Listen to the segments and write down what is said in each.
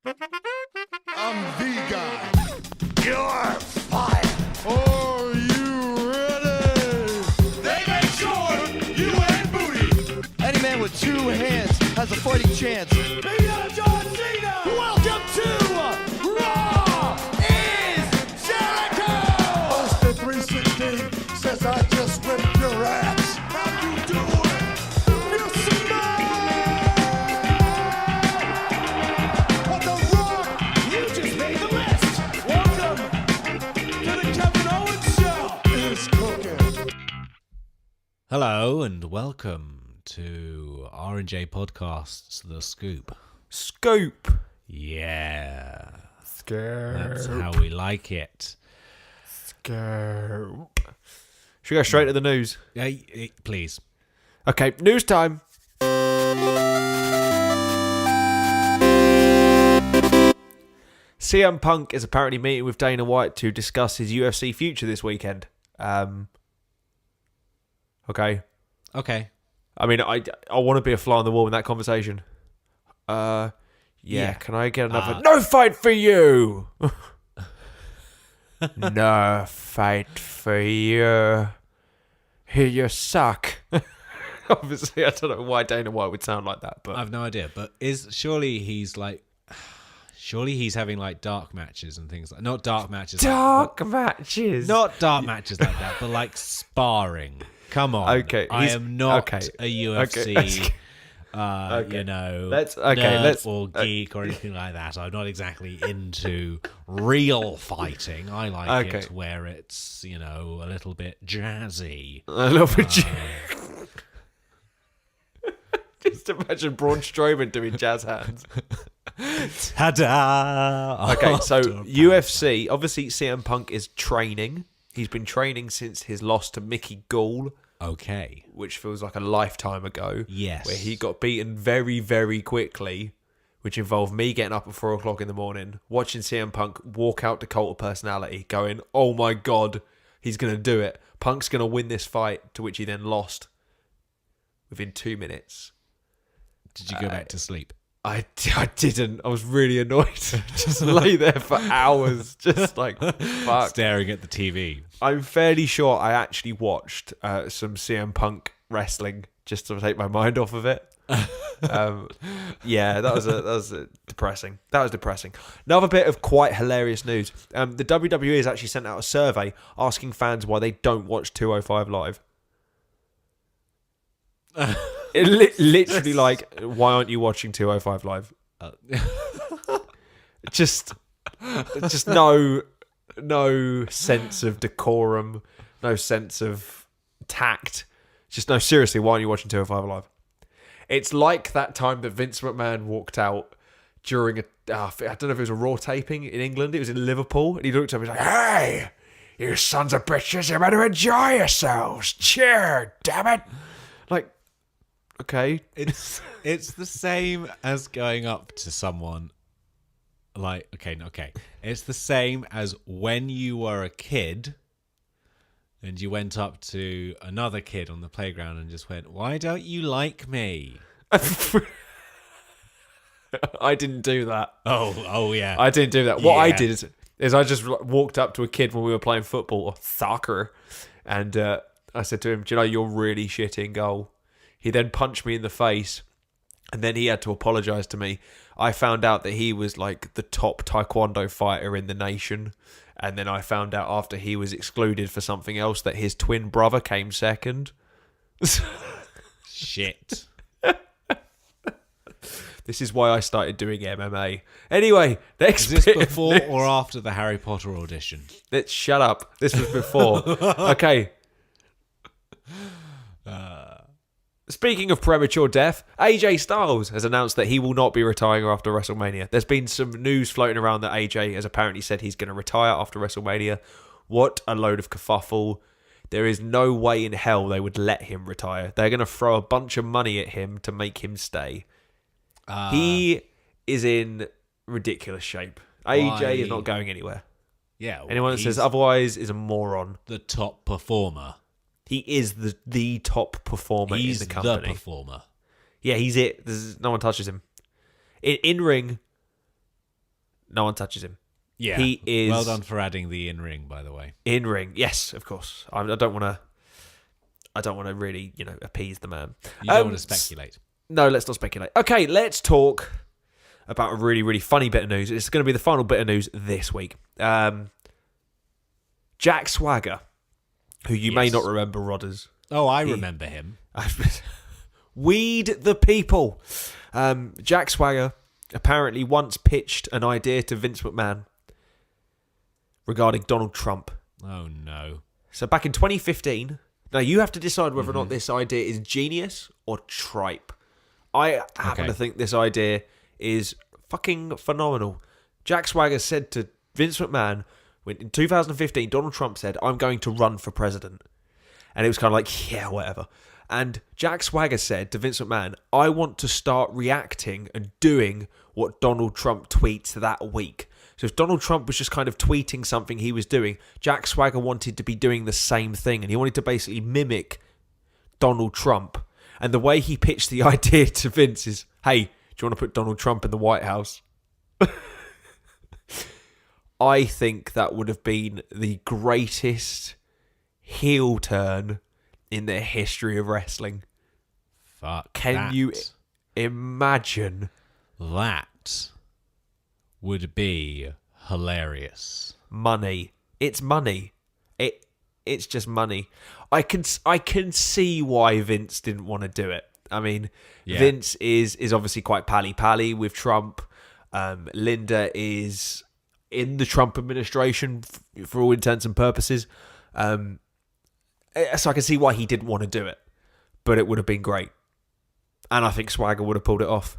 I'm the guy. You're fired. Are you ready? They make sure you ain't booty. Any man with two hands has a fighting chance. Maybe I'm John Cena. Welcome to Raw is Jericho. Austin 316 says I just ripped your ass. How you doing? You What the rock You just made the list. Welcome to the Kevin Owens Show. is cooking. Hello and welcome to R&J Podcast's The Scoop. Scoop. Yeah, Scared. that's how we like it. Scared. Should we go straight to the news? Yeah, please. Okay, news time. CM Punk is apparently meeting with Dana White to discuss his UFC future this weekend. Okay. Okay. I mean, I want to be a fly on the wall in that conversation. Yeah. Can I get another? No fight for you. No fight for you. You suck. Obviously, I don't know why Dana White would sound like that, but I've no idea, but surely he's having like dark matches and things like not dark matches, dark matches. not dark matches like that, but like sparring. Come on, Okay, I he's- am not okay, a UFC. okay. You know, let's or geek or anything like that. I'm not exactly into real fighting. I like Okay. it where it's, you know, a little bit jazzy. A little bit. Just imagine Braun Strowman doing jazz hands. Ta-da! Okay, so After UFC, obviously CM Punk is training. He's been training since his loss to Mickey Gall, Okay. which feels like a lifetime ago. Yes. Where he got beaten very, very quickly, which involved me getting up at 4 o'clock in the morning, watching CM Punk walk out to Cult of Personality, going, oh my God, he's going to do it. Punk's going to win this fight, to which he then lost within 2 minutes. Did you go back to sleep? I didn't. I was really annoyed. Just lay there for hours, just like, fuck. Staring at the TV. I'm fairly sure I actually watched some CM Punk wrestling just to take my mind off of it. Yeah, that was depressing. That was depressing. Another bit of quite hilarious news. The WWE has actually sent out a survey asking fans why they don't watch 205 Live. Literally, like, why aren't you watching 205 Live? Just no sense of decorum, no sense of tact. Just no, seriously, why aren't you watching 205 Live? It's like that time that Vince McMahon walked out during I don't know if it was a Raw taping in England. It was in Liverpool, and he looked at me and was like, "Hey, you sons of bitches, you better enjoy yourselves. Cheer, damn it!" Like, okay, It's the same as going up to someone like, okay. It's the same as when you were a kid and you went up to another kid on the playground and just went, why don't you like me? I didn't do that. Oh yeah. I didn't do that. What I Yeah. did is I just walked up to a kid when we were playing football or soccer, and I said to him, "Do you know you're really shit in goal?" He then punched me in the face, and then he had to apologise to me. I found out that he was like the top taekwondo fighter in the nation, and then I found out after he was excluded for something else that his twin brother came second. Shit. This is why I started doing MMA. Anyway, next Is this bit of before news. or after the Harry Potter audition? Let's shut up. This was before. Okay. Speaking of premature death, AJ Styles has announced that he will not be retiring after WrestleMania. There's been some news floating around that AJ has apparently said he's going to retire after WrestleMania. What a load of kerfuffle. There is no way in hell they would let him retire. They're going to throw a bunch of money at him to make him stay. He is in ridiculous shape. AJ is not going anywhere. Yeah. well, Anyone that says he's otherwise is a moron. the top performer. He is the top performer He's in the company. performer. Yeah, he's it. No one touches him. In ring, No one touches him. Yeah. He is Well done for adding the in-ring, by the way. in ring. Yes, of course. I don't want to really, appease the man. You don't want to speculate. No, let's not speculate. Okay, let's talk about a really, really funny bit of news. It's going to be the final bit of news this week. Jack Swagger, who you may Yes. not remember, Rodders. Oh, I remember him. Weed the people. Jack Swagger apparently once pitched an idea to Vince McMahon regarding Donald Trump. Oh, no. So back in 2015, now you have to decide whether or not this idea is genius or tripe. I happen Okay. to think this idea is fucking phenomenal. Jack Swagger said to Vince McMahon, when in 2015, Donald Trump said, "I'm going to run for president." And it was kind of like, yeah, whatever. And Jack Swagger said to Vince McMahon, "I want to start reacting and doing what Donald Trump tweets that week." So if Donald Trump was just kind of tweeting something he was doing, Jack Swagger wanted to be doing the same thing. And he wanted to basically mimic Donald Trump. And the way he pitched the idea to Vince is, "Hey, do you want to put Donald Trump in the White House?" I think that would have been the greatest heel turn in the history of wrestling. Fuck. Can you imagine? That would be hilarious. Money. It's money. It's just money. I can see why Vince didn't want to do it. I mean, Yeah. Vince is obviously quite pally-pally with Trump. Linda is in the Trump administration for all intents and purposes. So I can see why he didn't want to do it. But it would have been great. And I think Swagger would have pulled it off.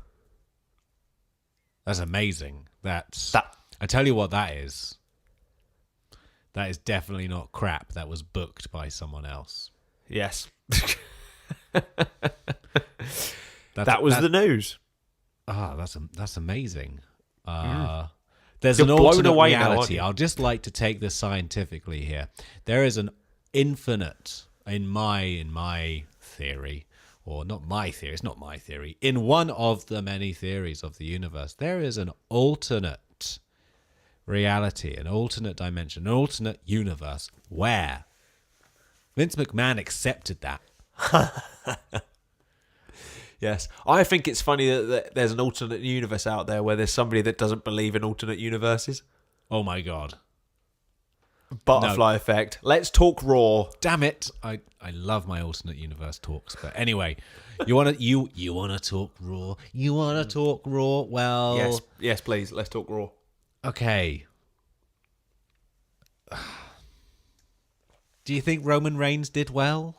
That's amazing. That That I tell you what that is. That is definitely not crap that was booked by someone else. Yes. That's, That was the news. that's amazing. You're There's an blown alternate away now, aren't reality. you? I'll just like to take this scientifically here. There is an infinite in my theory, or not my theory. It's not my theory. In one of the many theories of the universe, there is an alternate reality, an alternate dimension, an alternate universe where Vince McMahon accepted that. Yes. I think it's funny that there's an alternate universe out there where there's somebody that doesn't believe in alternate universes. Oh my god. Butterfly effect. Let's talk Raw. Damn it! I love my alternate universe talks, but anyway, you wanna talk Raw? You wanna talk Raw? Well, Yes, please. Let's talk Raw. okay. Do you think Roman Reigns did well?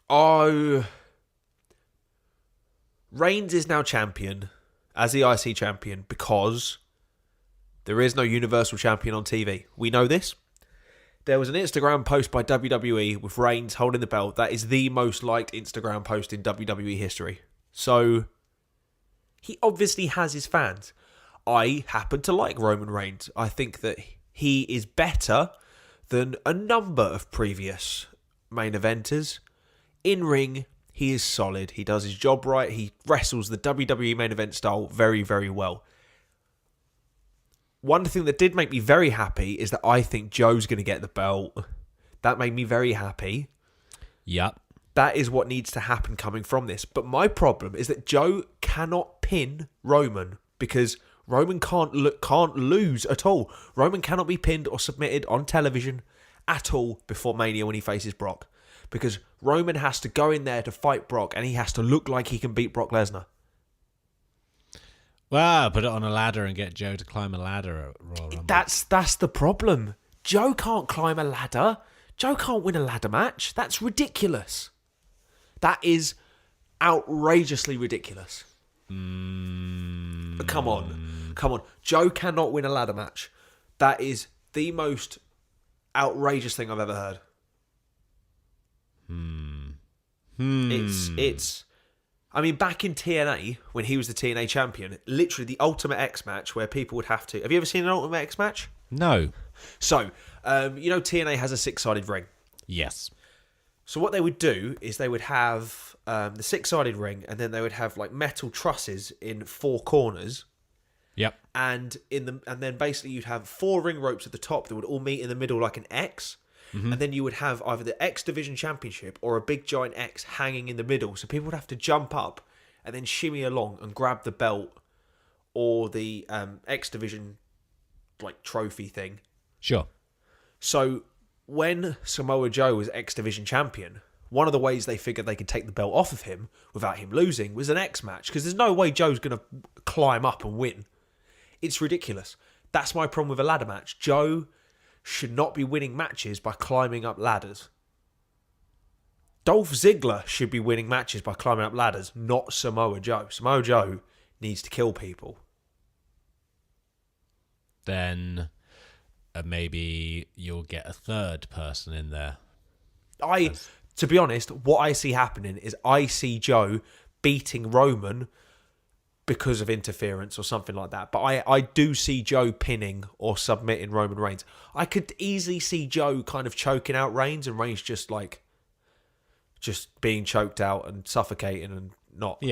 Oh, Reigns is now champion as the IC champion because there is no Universal Champion on TV. We know this. There was an Instagram post by WWE with Reigns holding the belt. That is the most liked Instagram post in WWE history. So he obviously has his fans. I happen to like Roman Reigns. I think that he is better than a number of previous main eventers. In ring, he is solid. He does his job right. He wrestles the WWE main event style very, very well. One thing that did make me very happy is that I think Joe's going to get the belt. That made me very happy. Yep. That is what needs to happen coming from this. But my problem is that Joe cannot pin Roman because Roman can't lose at all. Roman cannot be pinned or submitted on television at all before Mania when he faces Brock. Because Roman has to go in there to fight Brock and he has to look like he can beat Brock Lesnar. Well, put it on a ladder and get Joe to climb a ladder at Royal Rumble. That's the problem. Joe can't climb a ladder. Joe can't win a ladder match. That's ridiculous. That is outrageously ridiculous. Come on. Joe cannot win a ladder match. That is the most outrageous thing I've ever heard. It's. I mean, back in TNA when he was the TNA champion, literally the Ultimate X match where people would have to. Have you ever seen an Ultimate X match? No. So, TNA has a 6-sided ring. Yes. So what they would do is they would have the 6-sided ring, and then they would have like metal trusses in 4 corners, Yep. And then basically you'd have 4 ring ropes at the top that would all meet in the middle like an X. And then you would have either the X Division Championship or a big giant X hanging in the middle. So people would have to jump up and then shimmy along and grab the belt or the X Division like trophy thing. Sure. So when Samoa Joe was X Division champion, one of the ways they figured they could take the belt off of him without him losing was an X match, because there's no way Joe's going to climb up and win. It's ridiculous. That's my problem with a ladder match. Joe should not be winning matches by climbing up ladders. Dolph Ziggler should be winning matches by climbing up ladders, not Samoa Joe. Samoa Joe needs to kill people. Then maybe you'll get a third person in there. To be honest, what I see happening is I see Joe beating Roman because of interference or something like that. But I do see Joe pinning or submitting Roman Reigns. I could easily see Joe kind of choking out Reigns and Reigns just being choked out and suffocating and not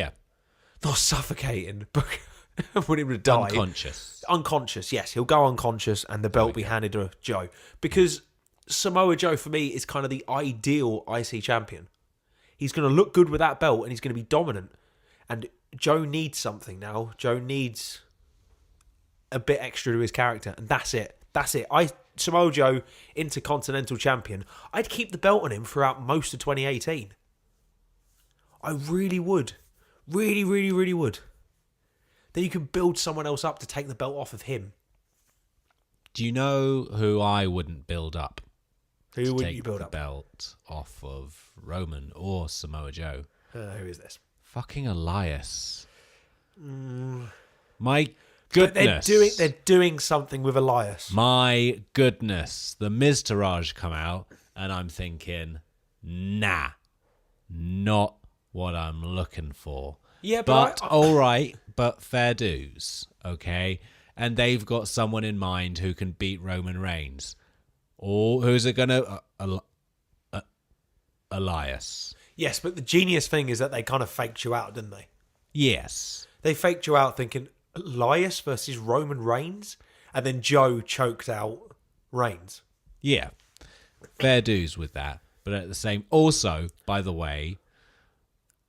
suffocating, but I want him to die. Unconscious, yes. He'll go unconscious and the belt be handed to Joe. Because Samoa Joe, for me, is kind of the ideal IC champion. He's going to look good with that belt and he's going to be dominant. And Joe needs something now. Joe needs a bit extra to his character, and that's it. Samoa Joe, Intercontinental Champion. I'd keep the belt on him throughout most of 2018. I really would. Really, really, really would. Then you can build someone else up to take the belt off of him. Do you know who I wouldn't build up? Who wouldn't you build up? Belt off of Roman or Samoa Joe? Who is this? Fucking Elias. My goodness. But they're doing something with Elias. My goodness. The Miztourage come out and I'm thinking, nah, not what I'm looking for. Yeah, but all right, but fair dues, okay? And they've got someone in mind who can beat Roman Reigns. Or who's it going to... Elias. Yes, but the genius thing is that they kind of faked you out, didn't they? Yes. They faked you out thinking Elias versus Roman Reigns, and then Joe choked out Reigns. Yeah. Fair dues with that. But at the same... Also, by the way,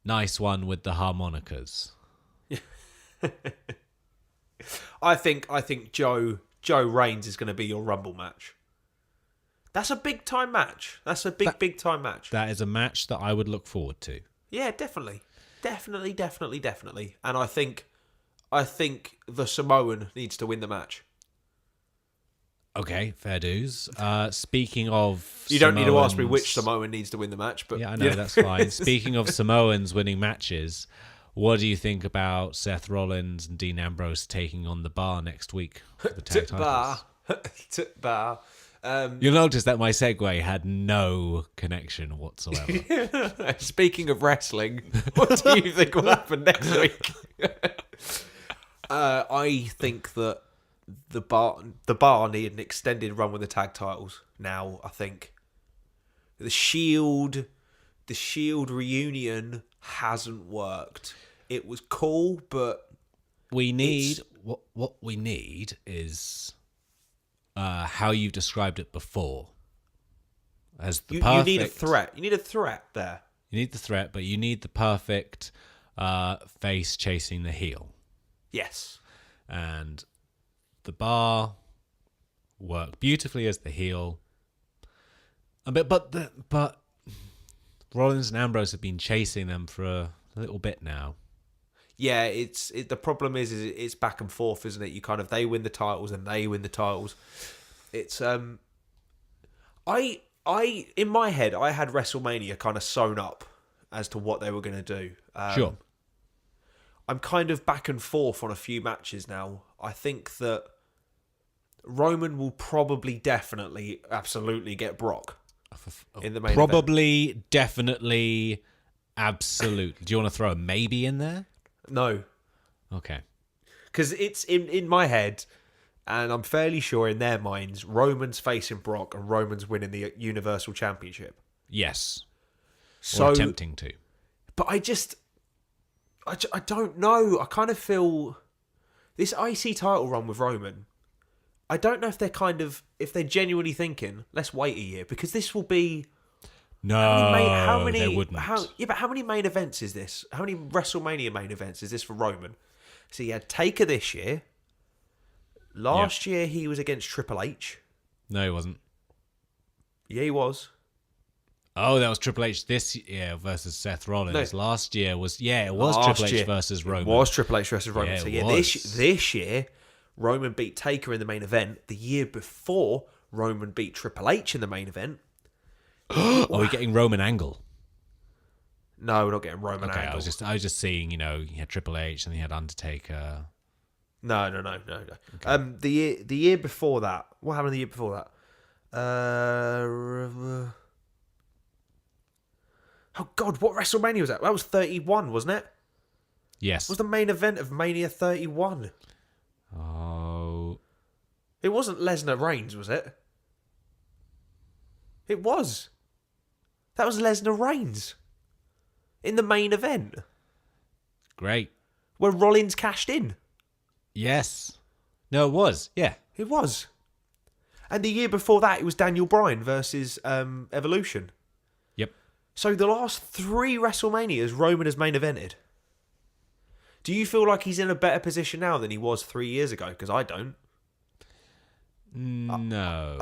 nice one with the harmonicas. I think Joe Reigns is going to be your Rumble match. That's a big time match. That's a big time match. That is a match that I would look forward to. Yeah, definitely. And I think the Samoan needs to win the match. Okay, fair dues. Speaking of You don't need to ask me which Samoan needs to win the match, but yeah, I know, that's fine. Speaking of Samoans winning matches, what do you think about Seth Rollins and Dean Ambrose taking on The Bar next week for the tag titles? Bar. You'll notice that my segue had no connection whatsoever. Speaking of wrestling, what do you think will happen next week? I think that the bar need an extended run with the tag titles. Now, I think the Shield reunion hasn't worked. It was cool, but we need what we need is how you've described it before. As the perfect, you need a threat. You need a threat there. You need the threat, but you need the perfect face chasing the heel. Yes. And the Bar work beautifully as the heel. But Rollins and Ambrose have been chasing them for a little bit now. Yeah, the problem is it's back and forth, isn't it? You kind of, they win the titles and they win the titles. It's I in my head I had WrestleMania kind of sewn up as to what they were going to do. Sure. I'm kind of back and forth on a few matches now. I think that Roman will probably, definitely, absolutely get Brock in the main event. Probably, definitely, absolutely. Do you want to throw a maybe in there? No. Okay. Because it's in my head, and I'm fairly sure in their minds, Roman's facing Brock and Roman's winning the Universal Championship. Yes. So, or attempting to. But I don't know. I kind of feel this IC title run with Roman, I don't know if they're genuinely thinking, let's wait a year, because this will be... No, they wouldn't. But how many main events is this? How many WrestleMania main events is this for Roman? So he had Taker this year. Last year he was against Triple H. No, he wasn't. Yeah, he was. Oh, that was Triple H this year versus Seth Rollins. No. Last year was Triple H versus Roman. It was Triple H versus Roman. Yeah, So it was. this year Roman beat Taker in the main event. The year before Roman beat Triple H in the main event. Are we getting Roman Angle? No, we're not getting Roman Okay, Angle. I was just seeing, you had Triple H and he had Undertaker. No. Okay. The year before that. What happened the year before that? Oh God, what WrestleMania was that? That was 31, wasn't it? Yes. What was the main event of Mania 31? Oh. It wasn't Lesnar Reigns, was it? It was. That was Lesnar Reigns in the main event Great. where Rollins cashed in. Yes. No, it was. Yeah. It was. And the year before that, it was Daniel Bryan versus Evolution. Yep. So the last 3 WrestleManias, Roman has main evented. Do you feel like he's in a better position now than he was 3 years ago? Because I don't. No.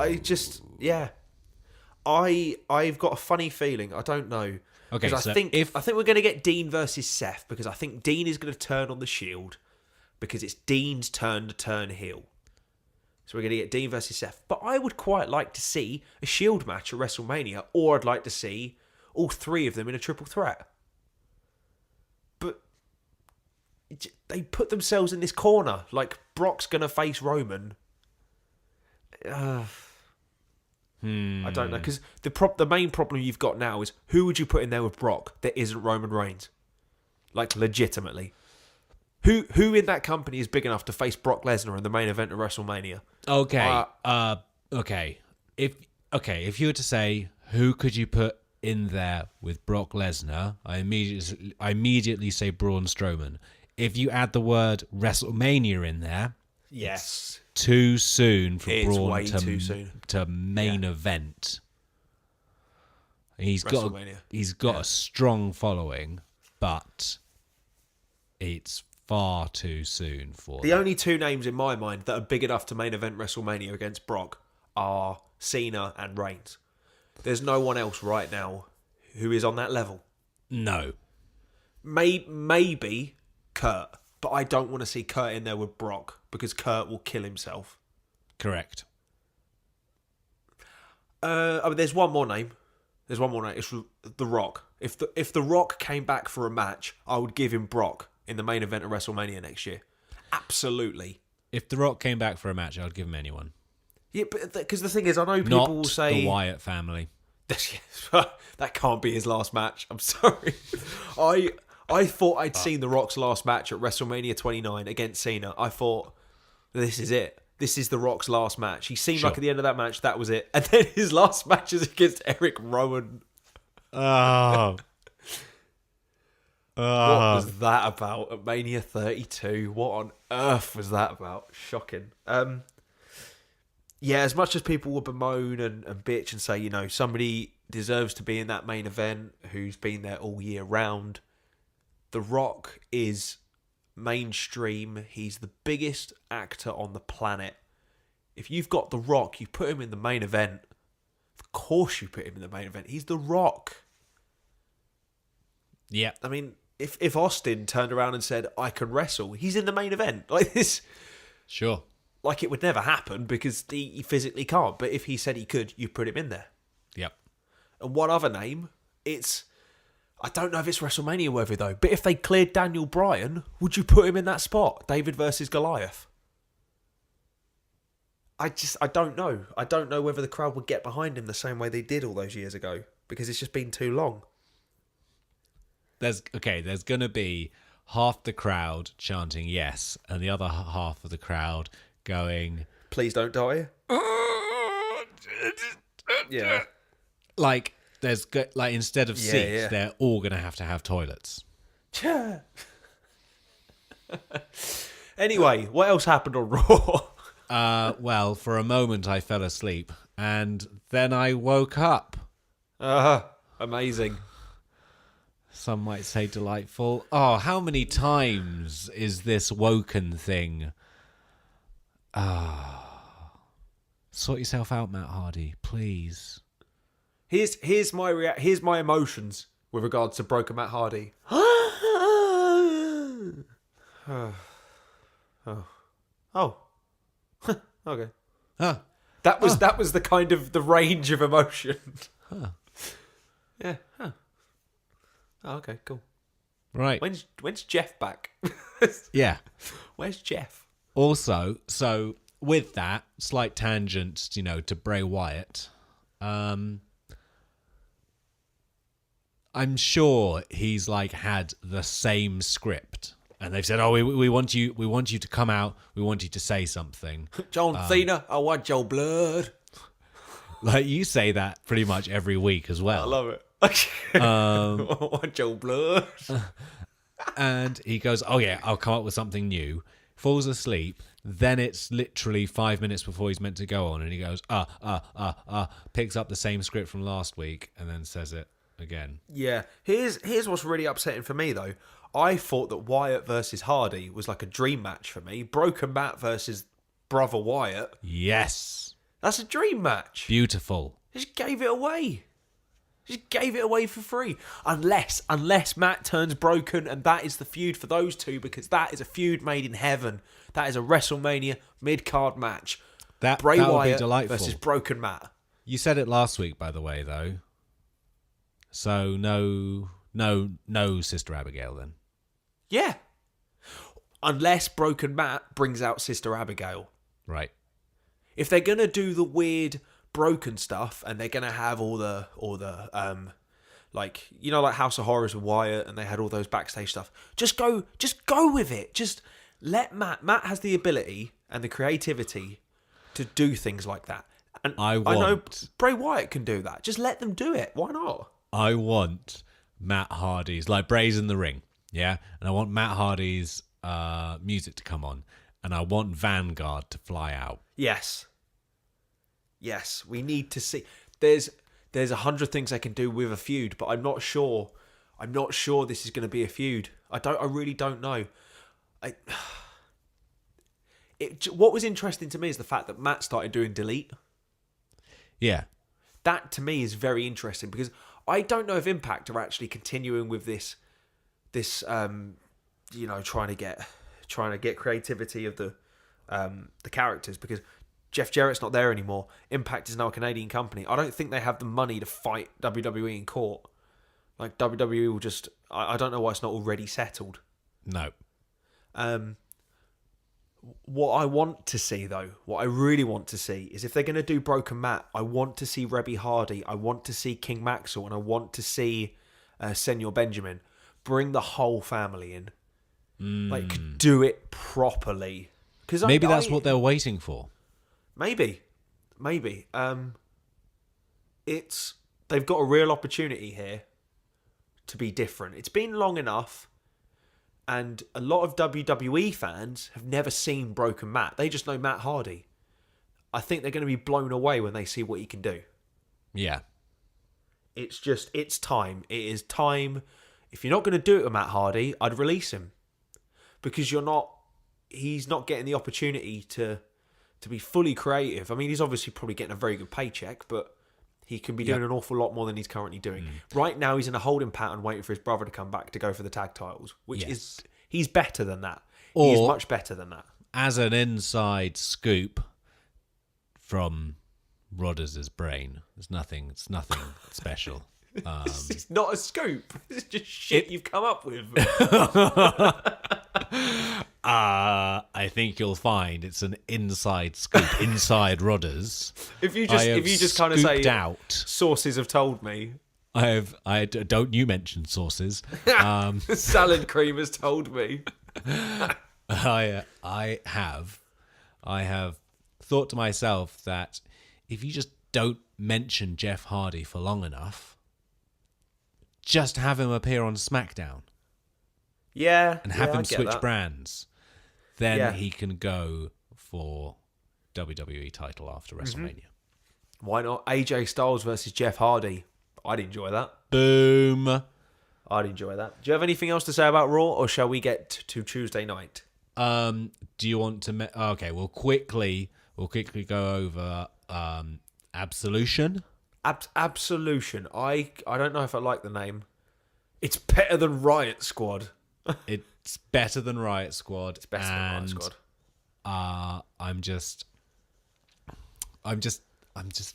I've got a funny feeling. I don't know. Okay, 'Cause so I think if- we're going to get Dean versus Seth, because I think Dean is going to turn on the Shield because it's Dean's turn to turn heel. So we're going to get Dean versus Seth. But I would quite like to see a Shield match at WrestleMania, or I'd like to see all 3 of them in a triple threat. But they put themselves in this corner. Like, Brock's going to face Roman. I don't know, because the main problem you've got now is, who would you put in there with Brock that isn't Roman Reigns? Like, legitimately. Who in that company is big enough to face Brock Lesnar in the main event of WrestleMania? Okay. Okay. If you were to say who could you put in there with Brock Lesnar, I immediately say Braun Strowman. If you add the word WrestleMania in there, Yes. too soon for It's Braun way too soon. to main event. He's got WrestleMania. a strong following, but it's far too soon for The only 2 names in my mind that are big enough to main event WrestleMania against Brock are Cena and Reigns. There's no one else right now who is on that level. No. Maybe Kurt, but I don't want to see Kurt in there with Brock because Kurt will kill himself. Correct. There's one more name. It's The Rock. If the Rock came back for a match, I would give him Brock in the main event of WrestleMania next year. Absolutely. If The Rock came back for a match, I'd give him anyone. Yeah, but because the thing is, I know people Not will say the Wyatt family. that can't be his last match. I'm sorry. I thought I'd seen The Rock's last match at WrestleMania 29 against Cena. I thought, this is it. This is The Rock's last match. He seemed like at the end of that match, that was it. And then his last match is against Eric Rowan. Oh. What was that about at Mania 32? What on earth was that about? Shocking. Yeah, as much as people will bemoan and bitch and say, somebody deserves to be in that main event who's been there all year round, The Rock is mainstream. He's the biggest actor on the planet. If you've got The Rock, you put him in the main event. Of course you put him in the main event. He's The Rock. Yeah. I mean, if Austin turned around and said, I can wrestle, he's in the main event. Like this. Sure. Like, it would never happen because he physically can't. But if he said he could, you put him in there. Yep. And one other name, I don't know if it's WrestleMania worthy though, but if they cleared Daniel Bryan, would you put him in that spot? David versus Goliath? I don't know. I don't know whether the crowd would get behind him the same way they did all those years ago because it's just been too long. There's going to be half the crowd chanting yes and the other half of the crowd going, Please don't die. Yeah. Like, instead of seats, yeah. they're all going to have toilets. Anyway, what else happened on Raw? Well, for a moment I fell asleep, and then I woke up. Amazing. Some might say delightful. Oh, how many times is this woken thing? Sort yourself out, Matt Hardy, please. Here's my emotions with regards to Broken Matt Hardy. Oh. Okay. Huh. That was the kind of the range of emotion. Yeah. Huh. Oh, okay, cool. Right. When's Jeff back? Yeah. Where's Jeff? Also, so with that slight tangent, to Bray Wyatt, I'm sure he's had the same script, and they've said, "Oh, we want you to come out. We want you to say something." John Cena, I want your blood. You say that pretty much every week as well. I love it. I want your blood. And he goes, "Oh yeah, I'll come up with something new." Falls asleep. Then it's literally 5 minutes before he's meant to go on, and he goes, picks up the same script from last week, and then says it again. Yeah. Here's what's really upsetting for me though. I thought that Wyatt versus Hardy was like a dream match for me. Broken Matt versus Brother Wyatt. Yes. That's a dream match. Beautiful. Just gave it away. Just gave it away for free. Unless Matt turns broken, and that is the feud for those two, because that is a feud made in heaven. That is a WrestleMania mid-card match. Bray that would Wyatt be delightful. versus Broken Matt. You said it last week, by the way, though. So no Sister Abigail then. Yeah. Unless Broken Matt brings out Sister Abigail. Right. If they're gonna do the weird broken stuff, and they're gonna have all the like House of Horrors with Wyatt, and they had all those backstage stuff, just go with it. Just let Matt has the ability and the creativity to do things like that, and I know Bray Wyatt can do that. Just let them do it. Why not? I want Matt Hardy's, Bray's in the ring, yeah, and I want Matt Hardy's music to come on, and I want Vanguard to fly out. Yes, we need to see. There's 100 things they can do with a feud, but I'm not sure this is going to be a feud. I really don't know. What was interesting to me is the fact that Matt started doing Delete. Yeah. That to me is very interesting, because I don't know if Impact are actually continuing with this trying to get creativity of the characters, because Jeff Jarrett's not there anymore. Impact is now a Canadian company. I don't think they have the money to fight WWE in court. WWE will just... I don't know why it's not already settled. No. What I want to see, though, what I really want to see, is if they're going to do Broken Matt, I want to see Rebby Hardy, I want to see King Maxwell, and I want to see Senor Benjamin. Bring the whole family in. Do it properly. Maybe that's what they're waiting for. Maybe. They've got a real opportunity here to be different. It's been long enough, and a lot of WWE fans have never seen Broken Matt. They just know Matt Hardy. I think they're going to be blown away when they see what he can do. Yeah. It's time. It is time. If you're not going to do it with Matt Hardy, I'd release him. Because he's not getting the opportunity to be fully creative. I mean, he's obviously probably getting a very good paycheck, but he can be doing an awful lot more than he's currently doing. Right now, he's in a holding pattern waiting for his brother to come back to go for the tag titles, which is... He's better than that. He's much better than that. As an inside scoop from Rodders' brain, it's nothing special. It's not a scoop. It's just shit you've come up with. I think you'll find it's an inside scoop, inside Rodders. If you just kind of say out, sources have told me. Don't you mention sources? Salad cream has told me. I have thought to myself that if you just don't mention Jeff Hardy for long enough, just have him appear on SmackDown. Yeah. And have him I get switch that. brands. then Yeah. he can go for WWE title after WrestleMania. Why not AJ Styles versus Jeff Hardy? I'd enjoy that. Boom. I'd enjoy that. Do you have anything else to say about Raw, or shall we get to Tuesday night? Do you want to? Okay, we'll quickly go over Absolution. Absolution. I don't know if I like the name. It's better than Riot Squad. It's better than Riot Squad. It's better than Riot Squad. I'm just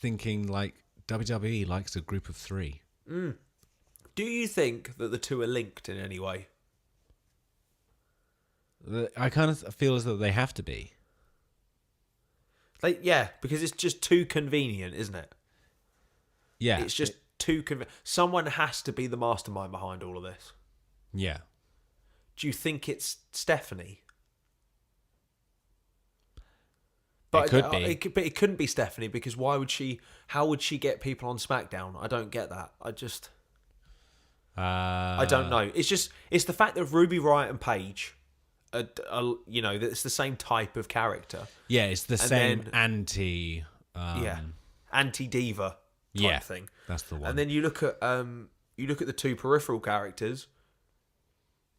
thinking like WWE likes a group of 3. Do you think that the two are linked in any way? I kind of feel as though they have to be. Yeah, because it's just too convenient, isn't it? Yeah, It's just too convenient. Someone has to be the mastermind behind all of this. yeah. Do you think it's Stephanie? But It could be. But it couldn't be Stephanie, because why would she? How would she get people on SmackDown? I don't get that. I don't know. It's the fact that Ruby Riott and Paige, it's the same type of character. Yeah, it's the same then- anti. Anti-diva type thing. That's the one. And then you look at the two peripheral characters.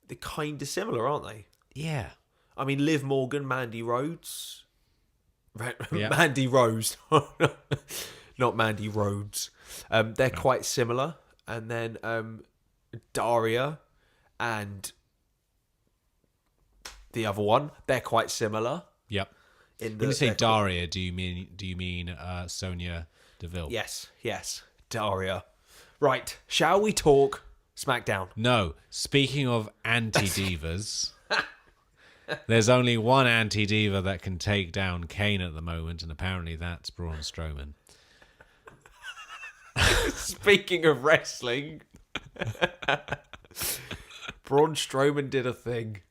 They're kind of similar, aren't they? yeah, I mean, Liv Morgan, Mandy Rhodes. Yeah. Mandy Rose, not Mandy Rhodes. They're quite similar. And then Daria and the other one, they're quite similar. yep. In When you say they're quite- Daria, do you mean Sonia Deville? Yes, Daria. Right, shall we talk SmackDown? No. Speaking of anti-divas, there's only one anti-diva that can take down Kane at the moment, and apparently that's Braun Strowman. Speaking of wrestling, Braun Strowman did a thing.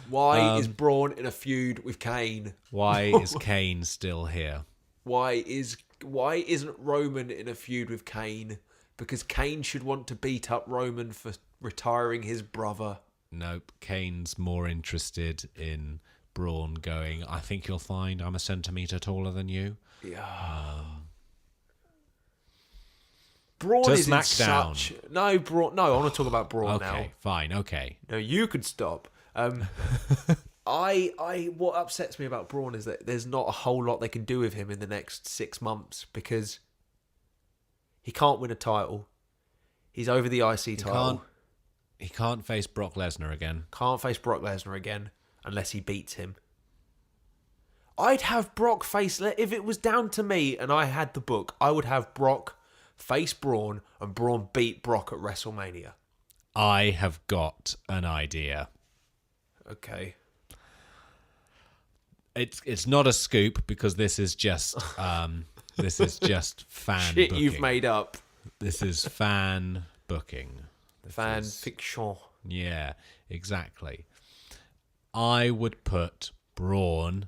Why is Braun in a feud with Kane? Why is Kane still here? Why isn't Roman in a feud with Kane? Because Kane should want to beat up Roman for retiring his brother. Nope. Kane's more interested in Braun going, I think you'll find I'm a centimetre taller than you. Braun To is in SmackDown. such... No, Braun... No, I want to talk about Braun now. Okay, fine, okay. No, you could stop. What upsets me about Braun is that there's not a whole lot they can do with him in the next 6 months, because he can't win a title. He's over the IC title. He can't face Brock Lesnar again. Can't face Brock Lesnar again unless he beats him. I'd have Brock face... If it was down to me and I had the book, I would have Brock face Braun and Braun beat Brock at WrestleMania. I have got an idea. Okay. It's not a scoop because this is just fan Shit booking. you've made up. This is fan booking. Fan fiction. Yeah, exactly. I would put Braun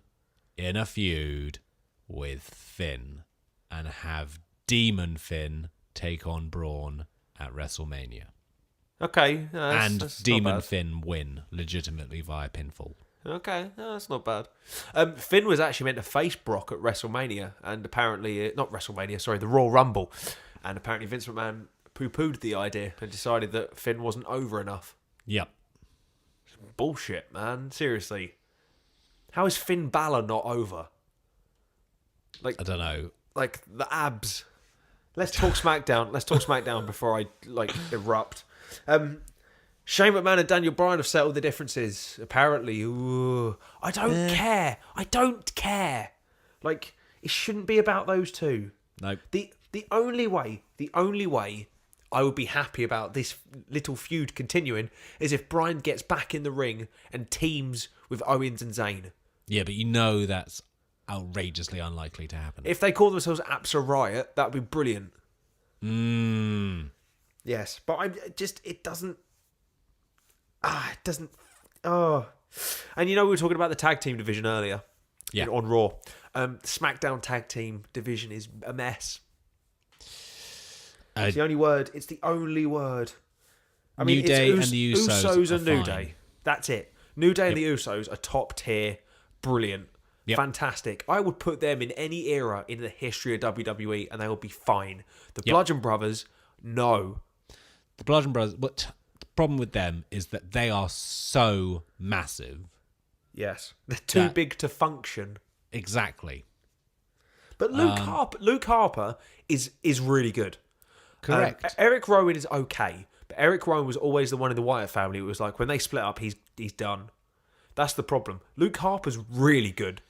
in a feud with Finn and have Demon Finn take on Braun at WrestleMania. Okay. And that's not Demon bad. Finn win legitimately via pinfall. Okay, no, that's not bad. Finn was actually meant to face Brock at WrestleMania, and apparently, not WrestleMania, sorry, the Royal Rumble. And apparently Vince McMahon poo-pooed the idea and decided that Finn wasn't over enough. Yep. Bullshit, man. Seriously. How is Finn Balor not over? I don't know. Like, the abs. Let's talk SmackDown. Let's talk SmackDown before I, erupt. Shane McMahon and Daniel Bryan have settled the differences. Apparently. Ooh, I don't care. I don't care. Like, it shouldn't be about those two. Nope. The only way I would be happy about this little feud continuing is if Bryan gets back in the ring and teams with Owens and Zayn. Yeah, but you know that's outrageously unlikely to happen. If they call themselves Absa Riot, that would be brilliant. Yes, but it doesn't. It doesn't. Oh, and we were talking about the tag team division earlier. Yeah. On Raw, SmackDown tag team division is a mess. It's the only word. It's the only word. I mean, New Day it's and the Usos and are New fine. Day. That's it. New Day and the Usos are top tier, brilliant, Yep. fantastic. I would put them in any era in the history of WWE and they would be fine. The Bludgeon Brothers, no. The Bludgeon Brothers, but the problem with them is that they are so massive. Yes. They're too That- big to function. Exactly. But Luke Harper is really good. Correct. Eric Rowan is okay, but Eric Rowan was always the one in the Wyatt family. It was like when they split up, he's done. That's the problem. Luke Harper's really good,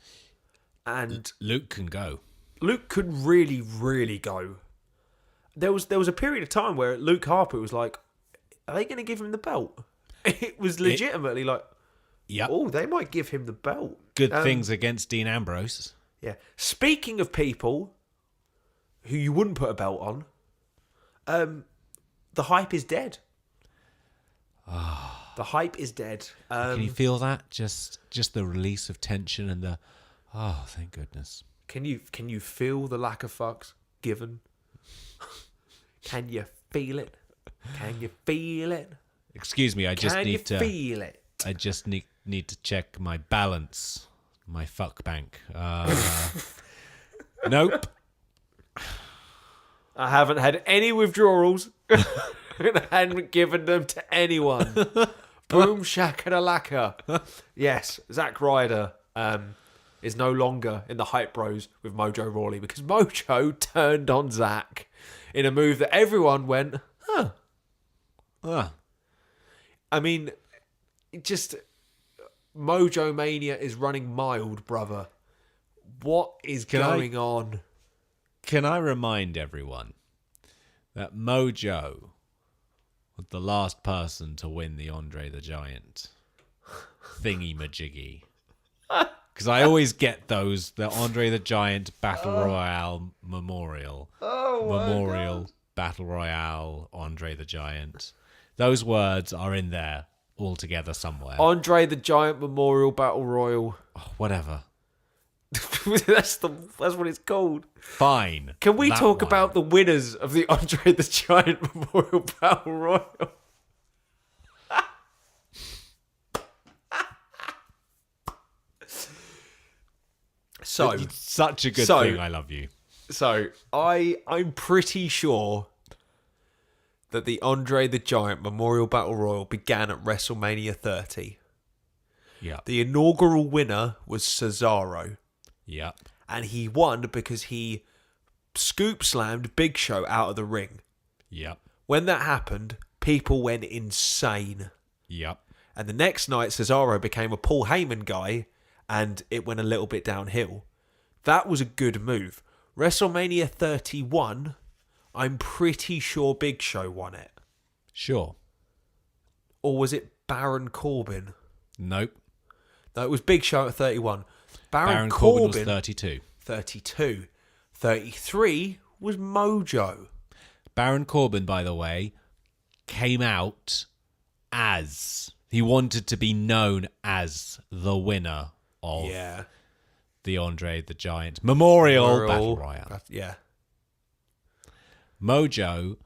and Luke can go. Luke could really, really go. There was a period of time where Luke Harper was like, "Are they going to give him the belt?" It was legitimately like, Yep. "Oh, they might give him the belt." Good things against Dean Ambrose. Yeah. Speaking of people who you wouldn't put a belt on, the hype is dead. The hype is dead. Can you feel that? Just the release of tension and the thank goodness. Can you feel the lack of fucks given? Can you feel it? Can you feel it? Excuse me, I just Can you need to feel it? I just need to check my balance, my fuck bank. Nope. I haven't had any withdrawals. And I hadn't given them to anyone. Boom shakalaka. Yes, Zack Ryder is no longer in the Hype Bros with Mojo Rawley because Mojo turned on Zack in a move that everyone went, huh. I mean, it just Mojo Mania is running mild, brother. What is going on? Can I remind everyone that Mojo was the last person to win the Andre the Giant thingy majiggy? Because I always get the Andre the Giant Battle Royale Memorial. Battle Royale Andre the Giant. Those words are in there all together somewhere. Andre the Giant Memorial Battle Royal. Whatever. That's what it's called. Fine. Can we That talk one. about the winners of the Andre the Giant Memorial Battle Royal? So, It's such a good So- thing. I love you. I'm pretty sure that the Andre the Giant Memorial Battle Royal began at WrestleMania 30. Yep. The inaugural winner was Cesaro. Yep. And he won because he scoop slammed Big Show out of the ring. Yep. When that happened, people went insane. Yep. And the next night, Cesaro became a Paul Heyman guy, and it went a little bit downhill. That was a good move. WrestleMania 31, I'm pretty sure Big Show won it. Sure. Or was it Baron Corbin? Nope. No, it was Big Show at 31. Baron Corbin was 32. 32. 33 was Mojo. Baron Corbin, by the way, came out as he wanted to be known as the winner of Yeah. the Andre the Giant Memorial Battle Royale. Yeah. Mojo,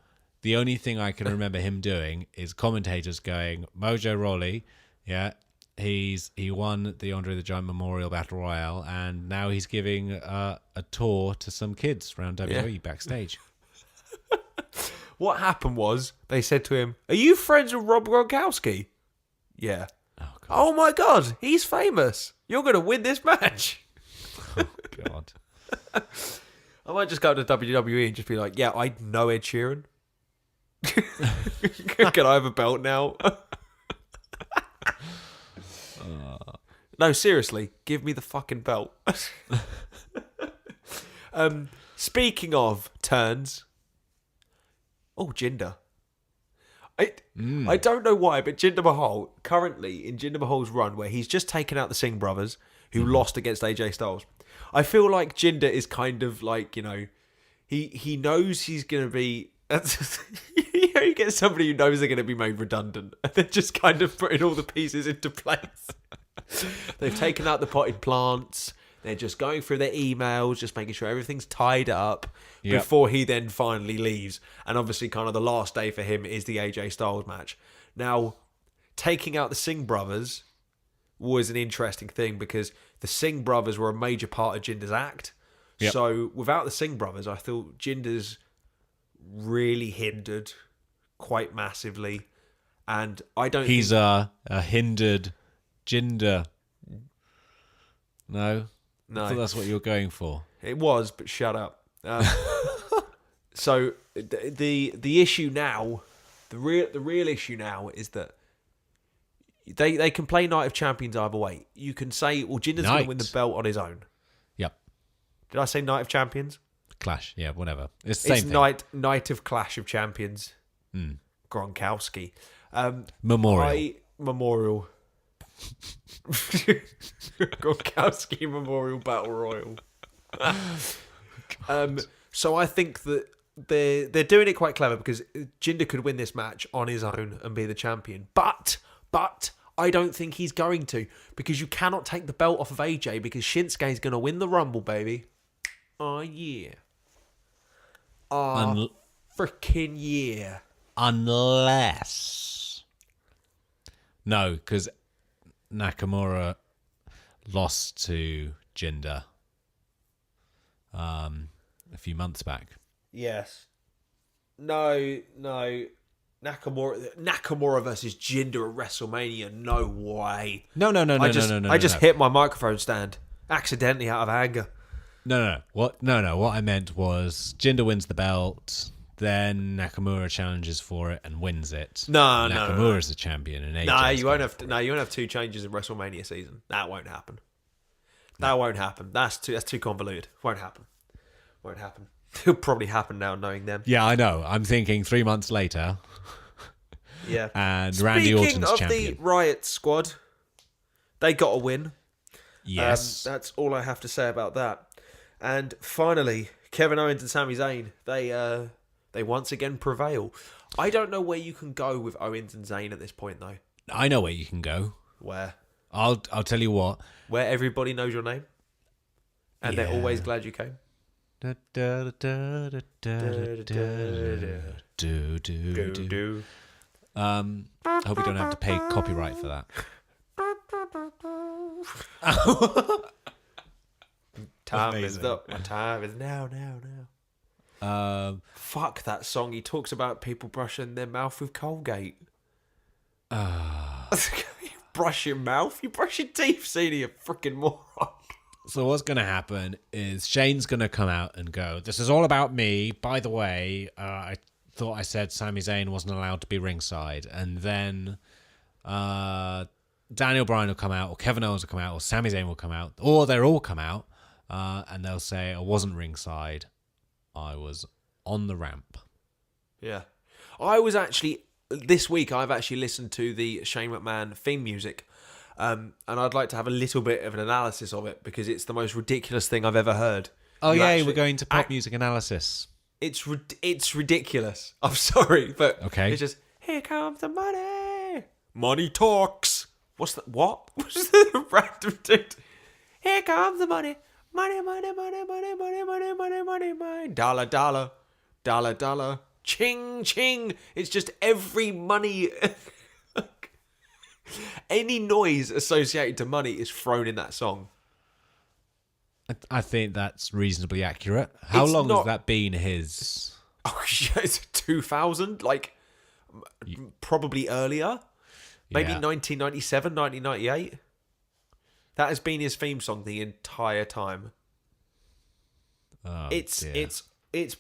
the only thing I can remember him doing is commentators going, Mojo Rawley, yeah, he won the Andre the Giant Memorial Battle Royale, and now he's giving a tour to some kids around WWE backstage. What happened was, they said to him, "Are you friends with Rob Gronkowski?" Yeah. Oh, God. Oh my God, he's famous. You're going to win this match. God. I might just go to WWE and just be like, yeah, I know Ed Sheeran. Can I have a belt now? No, seriously, give me the fucking belt. Speaking of turns, Jinder. I don't know why, but Jinder Mahal, currently in Jinder Mahal's run where he's just taken out the Singh brothers, who lost against AJ Styles. I feel like Jinder is kind of like, he knows he's going to be... you get somebody who knows they're going to be made redundant, and they're just kind of putting all the pieces into place. They've taken out the potted plants. They're just going through their emails, just making sure everything's tied up before he then finally leaves. And obviously, kind of the last day for him is the AJ Styles match. Now, taking out the Singh brothers was an interesting thing because the Singh brothers were a major part of Jinder's act. Yep. So without the Singh brothers, I thought Jinder's really hindered quite massively. And I don't He's think... a hindered Jinder. No? No. I thought that's what you were going for. It was, but shut up. So the issue now, the real issue now is that they can play Night of Champions either way. You can say, well, Jinder's going to win the belt on his own. Yep. Did I say Night of Champions? Clash. Yeah, whatever. It's the same It's thing. Night of Clash of Champions. Gronkowski. Memorial. Memorial. Gronkowski Memorial Battle Royal. So I think that they're doing it quite clever because Jinder could win this match on his own and be the champion. But I don't think he's going to because you cannot take the belt off of AJ because Shinsuke is going to win the Rumble, baby. Oh, yeah. Oh, freaking yeah. Unless... No, because Nakamura lost to Jinder a few months back. Yes. No. Nakamura versus Jinder at WrestleMania. No way. No. I just hit my microphone stand accidentally out of anger. No. What I meant was Jinder wins the belt, then Nakamura challenges for it and wins it. No. Nakamura's the champion, and AJ's No, you won't going have. for it. No, you won't have two changes in WrestleMania season. That won't happen. That won't happen. That's too convoluted. Won't happen. It'll probably happen now, knowing them. Yeah, I know. I'm thinking 3 months later, Yeah. and Randy Speaking Orton's of champion. the Riot Squad, they got a win. Yes. That's all I have to say about that. And finally, Kevin Owens and Sami Zayn, they once again prevail. I don't know where you can go with Owens and Zayn at this point, though. I know where you can go. Where I'll tell you what. everybody knows your name, and they're always glad you came. Hope we don't have to pay copyright for that. Time is Amazing. up. My time is now. Fuck that song. He talks about people brushing their mouth with Colgate. You brush your mouth? You brush your teeth, Senior, you freaking moron. So what's going to happen is Shane's going to come out and go, this is all about me. By the way, I thought I said Sami Zayn wasn't allowed to be ringside. And then Daniel Bryan will come out, or Kevin Owens will come out, or Sami Zayn will come out, or they'll all come out, and they'll say, I wasn't ringside. I was on the ramp. Yeah. I was actually, this week, I've actually listened to the Shane McMahon theme music. And I'd like to have a little bit of an analysis of it because it's the most ridiculous thing I've ever heard. Oh, You yeah, actually- we're going to pop music analysis. It's ridiculous. I'm sorry, but Okay. it's just, here comes the money. Money talks. What's that? What? What's the random dude? Here comes the money. Money. Dollar, dollar. Dollar, dollar. Ching, ching. It's just every money. Any noise associated to money is thrown in that song. I think that's reasonably accurate. How It's long not- has that been his... Oh, shit. It's 2000? Like, probably earlier. Maybe Yeah. 1997, 1998. That has been his theme song the entire time. Oh, It's dear.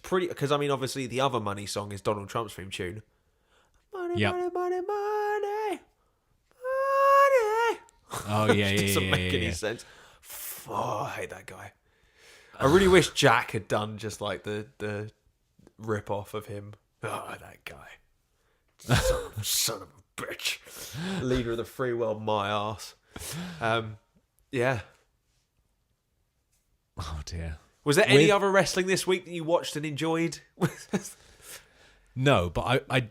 pretty, because I mean, obviously the other money song is Donald Trump's theme tune. Money, Yep. money, money, money, money. Oh, yeah, Which yeah, doesn't yeah, make yeah, any yeah. sense. I hate that guy. I really wish Jack had done just like the rip off of him. Oh, that guy. Son of a bitch. Leader of the free world, my ass. Yeah. Oh, dear. Was there any With- other wrestling this week that you watched and enjoyed? No, but I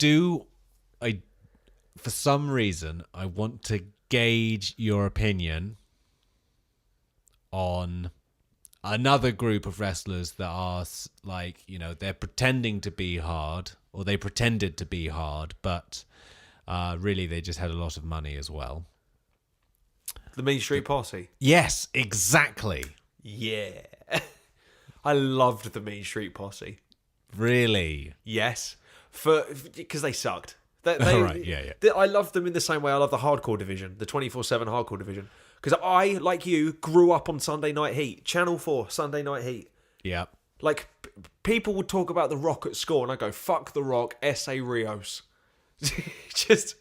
for some reason, I want to gauge your opinion on another group of wrestlers that are like, you know, they're pretending to be hard, or they pretended to be hard, but really they just had a lot of money as well. The Mean Street Posse. Yes, exactly. Yeah. I loved the Mean Street Posse. Really? Yes. Because they sucked. They, Right, yeah. I love them in the same way I love the hardcore division, the 24/7 hardcore division. Because I, like you, grew up on Sunday Night Heat. Channel 4, Sunday Night Heat. Yeah. Like, people would talk about The Rock at school, and I go, fuck The Rock, S.A. Rios. Just,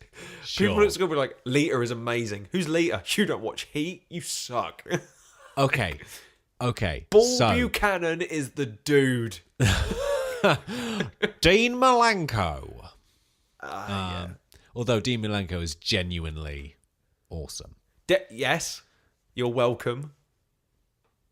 people Sure. at school be like, Lita is amazing. Who's Lita? You don't watch Heat? You suck. Okay. Paul So, Buchanan is the dude. Dean Malenko. Yeah. Although Dean Malenko is genuinely awesome. Yes, you're welcome.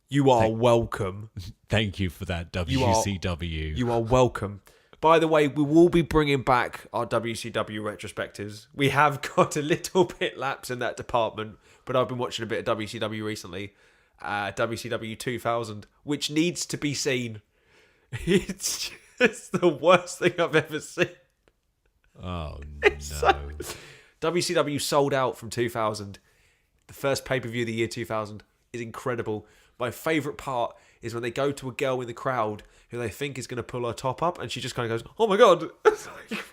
You are welcome. Thank you for that, WCW. You are welcome. By the way, we will be bringing back our WCW retrospectives. We have got a little bit lapse in that department, but I've been watching a bit of WCW recently. WCW 2000, which needs to be seen. It's just the worst thing I've ever seen. Oh, no. WCW sold out from 2000. The first pay-per-view of the year 2000 is incredible. My favourite part is when they go to a girl in the crowd who they think is going to pull her top up, and she just kind of goes, "Oh my god!" Like,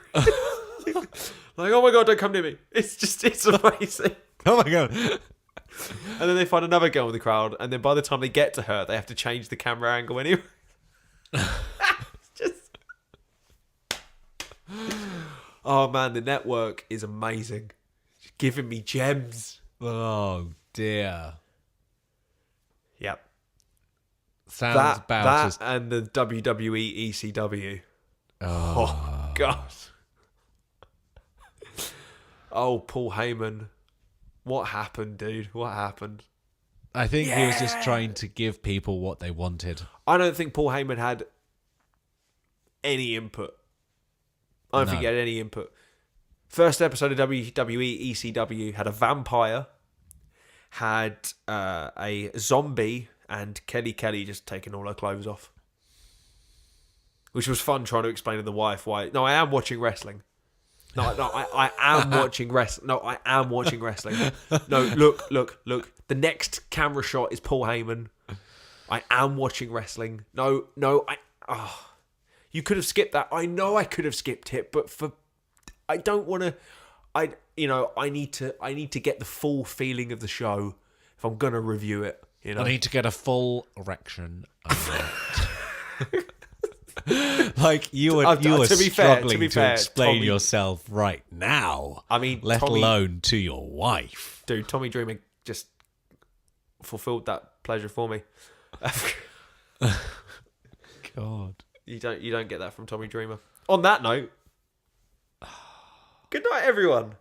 "Oh my god, don't come near me." It's amazing. Oh, my God. And then they find another girl in the crowd, and then by the time they get to her, they have to change the camera angle anyway. Just... Oh man, the network is amazing. It's giving me gems. Oh, dear. Yep. Sounds about That as... and the WWE ECW. Oh god. Oh, Paul Heyman. What happened, dude? What happened? I think he was just trying to give people what they wanted. I don't think Paul Heyman had any input. I don't think he had any input. First episode of WWE ECW had a vampire, had a zombie, and Kelly just taking all her clothes off. Which was fun trying to explain to the wife why. No, I am watching wrestling. No, I am watching wrestling. No, I am watching wrestling. No, look. The next camera shot is Paul Heyman. I am watching wrestling. No, you could have skipped that. I know I could have skipped it, but I don't want to. I need to get the full feeling of the show if I'm gonna review it. You know, I need to get a full erection. Like you were struggling to explain Tommy, yourself right now. I mean, let Tommy, alone to your wife. Dude, Tommy Dreamer just fulfilled that pleasure for me. God, you don't get that from Tommy Dreamer. On that note, good night, everyone.